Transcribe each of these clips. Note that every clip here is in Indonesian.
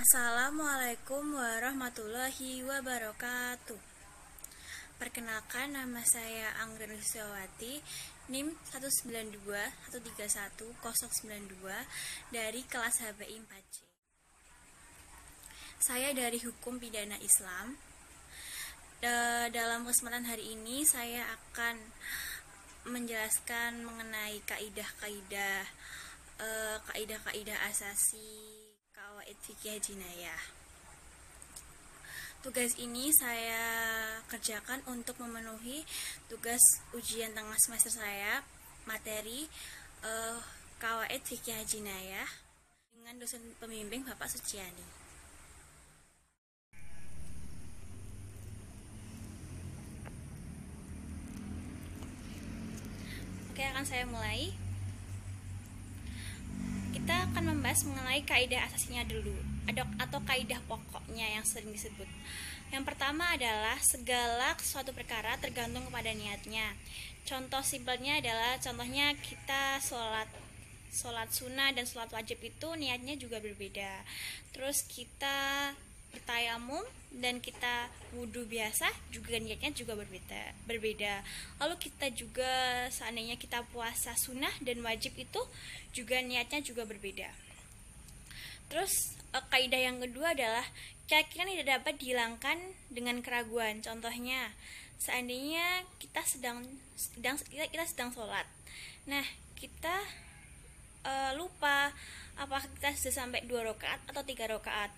Assalamualaikum warahmatullahi wabarakatuh. Perkenalkan, nama saya Anggreni Suciawati, NIM 192131092 dari kelas HPI 4C. Saya dari Hukum Pidana Islam. Dalam kesempatan hari ini saya akan menjelaskan mengenai kaidah-kaidah asasi qawaid fikih jinayah. Tugas ini saya kerjakan untuk memenuhi tugas ujian tengah semester saya, materi qawaid fikih jinayah dengan dosen pembimbing Bapak Suciani. Oke, akan saya mulai. Kita akan membahas mengenai kaidah asasinya dulu, atau kaidah pokoknya yang sering disebut. Yang pertama adalah segala suatu perkara tergantung kepada niatnya. Contoh simpelnya adalah, contohnya kita sholat sunnah dan sholat wajib itu niatnya juga berbeda. Terus kita bertayamum dan kita wudhu biasa juga niatnya juga berbeda. Lalu kita juga seandainya kita puasa sunnah dan wajib itu juga niatnya juga berbeda. Terus kaidah yang kedua adalah keyakinan tidak dapat dihilangkan dengan keraguan. Contohnya seandainya kita sedang sholat, nah kita lupa apakah kita sudah sampai 2 rakaat atau 3 rakaat,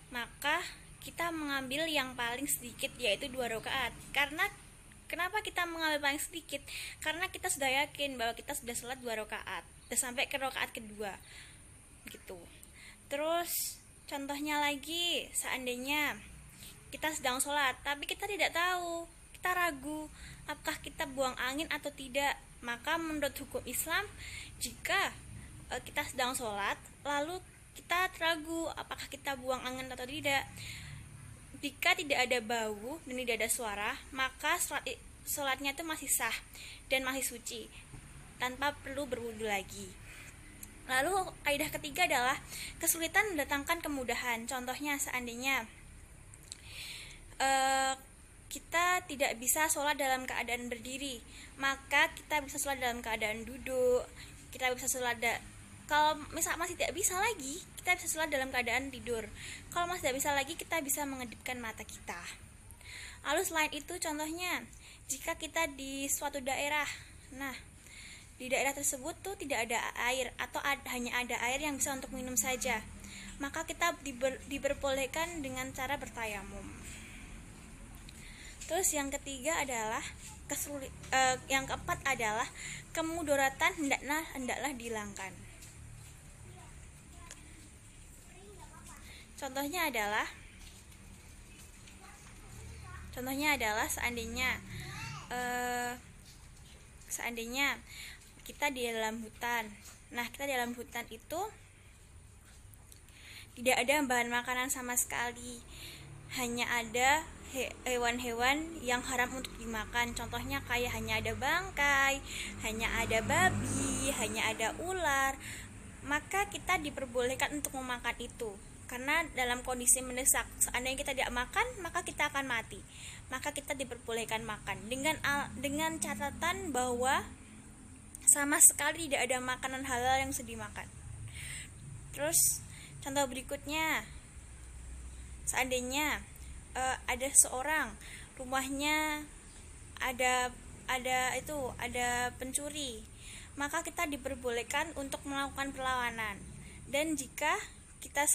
maka kita mengambil yang paling sedikit, yaitu 2 rakaat. Karena kenapa kita mengambil paling sedikit? Karena kita sudah yakin bahwa kita sudah sholat 2 rakaat, sudah sampai ke rakaat kedua gitu. Terus contohnya lagi, seandainya kita sedang sholat tapi kita tidak tahu, kita ragu apakah kita buang angin atau tidak, maka menurut hukum Islam, jika kita sedang sholat lalu kita ragu apakah kita buang angin atau tidak, jika tidak ada bau dan tidak ada suara, maka sholatnya itu masih sah dan masih suci tanpa perlu berwudu lagi. Lalu kaidah ketiga adalah kesulitan mendatangkan kemudahan. Contohnya seandainya kita tidak bisa sholat dalam keadaan berdiri, maka kita bisa sholat dalam keadaan duduk. Kita bisa sholat kalau masih tidak bisa lagi, kita bisa sholat dalam keadaan tidur. Kalau masih tidak bisa lagi, kita bisa mengedipkan mata kita. Lalu selain itu, contohnya jika kita di suatu daerah, nah di daerah tersebut tuh tidak ada air atau hanya ada air yang bisa untuk minum saja, maka kita diperbolehkan dengan cara bertayamum. Terus yang ketiga adalah yang keempat adalah kemudaratan hendaklah dihilangkan. Contohnya adalah seandainya kita di dalam hutan. Nah, kita di dalam hutan itu tidak ada bahan makanan sama sekali. Hanya ada hewan-hewan yang haram untuk dimakan. Contohnya kayak hanya ada bangkai, hanya ada babi, hanya ada ular. Maka kita diperbolehkan untuk memakan itu. Karena dalam kondisi mendesak, seandainya kita tidak makan, maka kita akan mati. Maka kita diperbolehkan makan dengan catatan bahwa sama sekali tidak ada makanan halal yang bisa dimakan. Terus contoh berikutnya, seandainya ada seorang rumahnya ada pencuri, maka kita diperbolehkan untuk melakukan perlawanan. Dan jika kita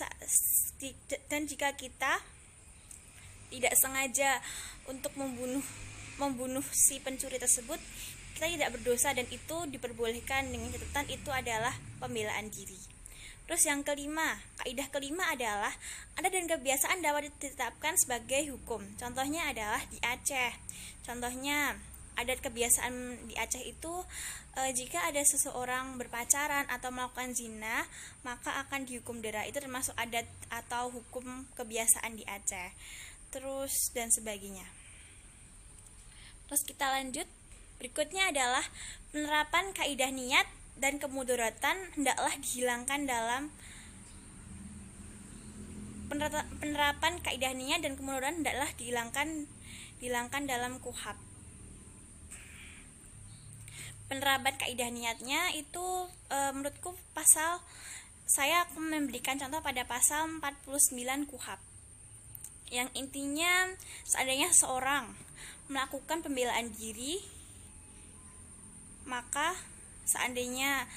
tidak sengaja untuk membunuh si pencuri tersebut, kita tidak berdosa dan itu diperbolehkan dengan catatan itu adalah pembelaan diri. Terus yang kelima, kaidah kelima adalah adat dan kebiasaan dapat ditetapkan sebagai hukum. Contohnya adalah di Aceh. Contohnya adat kebiasaan di Aceh itu jika ada seseorang berpacaran atau melakukan zina, maka akan dihukum dera. Itu termasuk adat atau hukum kebiasaan di Aceh. Terus dan sebagainya. Terus kita lanjut. Berikutnya adalah penerapan kaidah niat dan kemudaratan hendaklah dihilangkan dalam penerapan kaidah niyat dan kemunduran hendaklah dihilangkan dalam KUHP. Penerapan kaidah niatnya itu menurutku saya akan memberikan contoh pada pasal 49 KUHP, yang intinya seandainya seseorang melakukan pembelaan diri, maka seandainya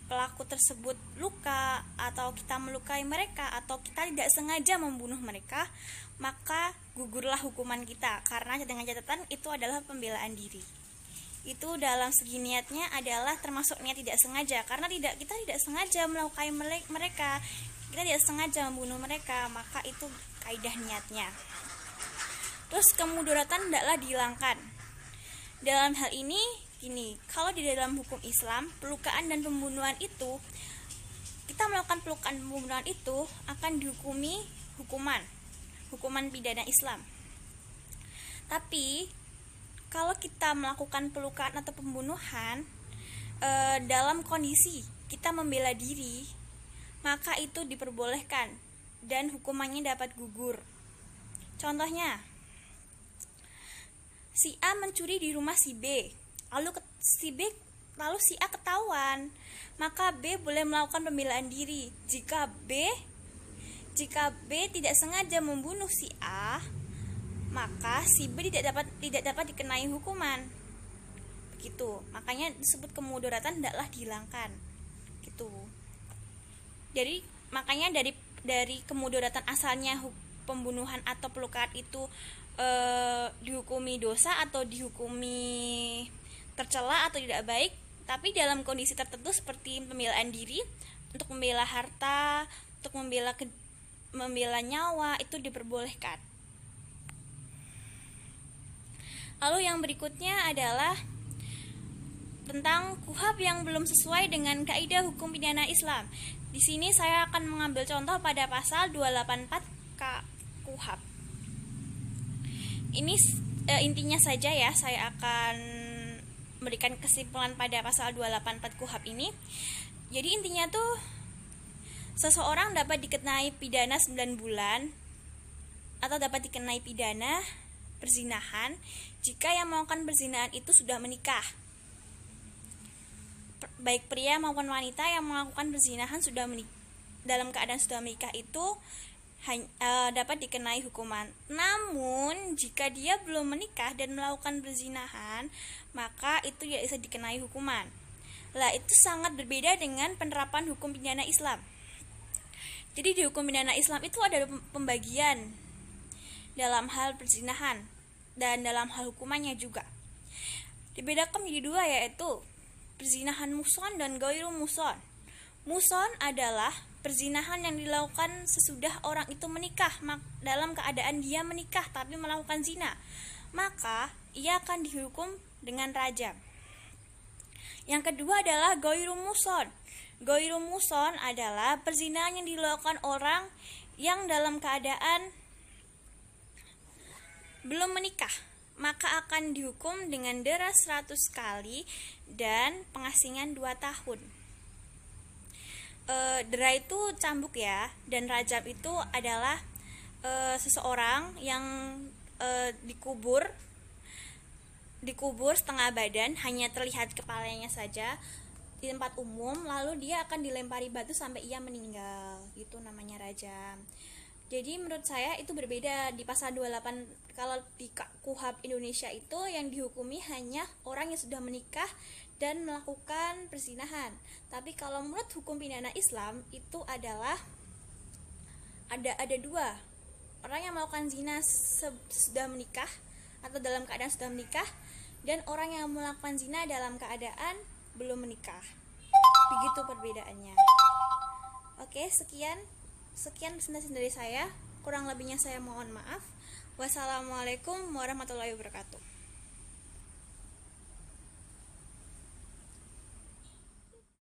pelaku tersebut luka atau kita melukai mereka atau kita tidak sengaja membunuh mereka, maka gugurlah hukuman kita, karena dengan catatan itu adalah pembelaan diri. Itu dalam segi niatnya adalah termasuk niat tidak sengaja, karena kita tidak sengaja melukai mereka, kita tidak sengaja membunuh mereka, maka itu kaidah niatnya. Terus kemudaratan hendaklah dihilangkan. Dalam hal ini gini, kalau di dalam hukum Islam, pelukaan dan pembunuhan itu, kita melakukan pelukaan dan pembunuhan itu akan dihukumi hukuman pidana Islam. Tapi kalau kita melakukan pelukaan atau pembunuhan dalam kondisi kita membela diri, maka itu diperbolehkan dan hukumannya dapat gugur. Contohnya, si A mencuri di rumah si B, lalu si A ketahuan, maka B boleh melakukan pembelaan diri. Jika B tidak sengaja membunuh si A, maka si B tidak dapat dikenai hukuman. Begitu. Makanya disebut kemudaratan hendaklah dihilangkan. Gitu. Jadi makanya dari kemudaratan asalnya pembunuhan atau pelukaan itu dihukumi dosa atau dihukumi tercela atau tidak baik, tapi dalam kondisi tertentu seperti pembelaan diri, untuk membela harta, untuk membela nyawa, itu diperbolehkan. Lalu yang berikutnya adalah tentang KUHP yang belum sesuai dengan kaidah hukum pidana Islam. Di sini saya akan mengambil contoh pada pasal 284 KUHP. Ini intinya saja ya, saya akan memberikan kesimpulan pada pasal 284 KUHP ini. Jadi intinya tuh seseorang dapat dikenai pidana 9 bulan atau dapat dikenai pidana perzinahan jika yang melakukan perzinahan itu sudah menikah. Baik pria maupun wanita yang melakukan perzinahan dalam keadaan sudah menikah itu dapat dikenai hukuman. Namun jika dia belum menikah dan melakukan perzinahan, maka itu tidak bisa dikenai hukuman. Lah, itu sangat berbeda dengan penerapan hukum pidana Islam. Jadi di hukum pidana Islam itu ada pembagian dalam hal perzinahan dan dalam hal hukumannya juga. Dibedakan menjadi dua, yaitu perzinahan muhsan dan ghairu muhsan. Muhsan adalah perzinahan yang dilakukan sesudah orang itu menikah, dalam keadaan dia menikah tapi melakukan zina, maka ia akan dihukum dengan rajam. Yang kedua adalah ghairu muhsan. Ghairu muhsan adalah perzinahan yang dilakukan orang yang dalam keadaan belum menikah, maka akan dihukum dengan dera 100 kali dan pengasingan 2 tahun. Dera itu cambuk ya, dan rajam itu adalah seseorang yang dikubur setengah badan, hanya terlihat kepalanya saja di tempat umum, lalu dia akan dilempari batu sampai ia meninggal. Itu namanya rajam. Jadi menurut saya itu berbeda. Di pasal 28, kalau di KUHP Indonesia itu yang dihukumi hanya orang yang sudah menikah dan melakukan perzinahan. Tapi kalau menurut hukum pidana Islam itu adalah ada dua. Orang yang melakukan zina sudah menikah atau dalam keadaan sudah menikah, dan orang yang melakukan zina dalam keadaan belum menikah. Begitu perbedaannya. Oke, sekian presentasi dari saya. Kurang lebihnya saya mohon maaf. Wassalamualaikum warahmatullahi wabarakatuh.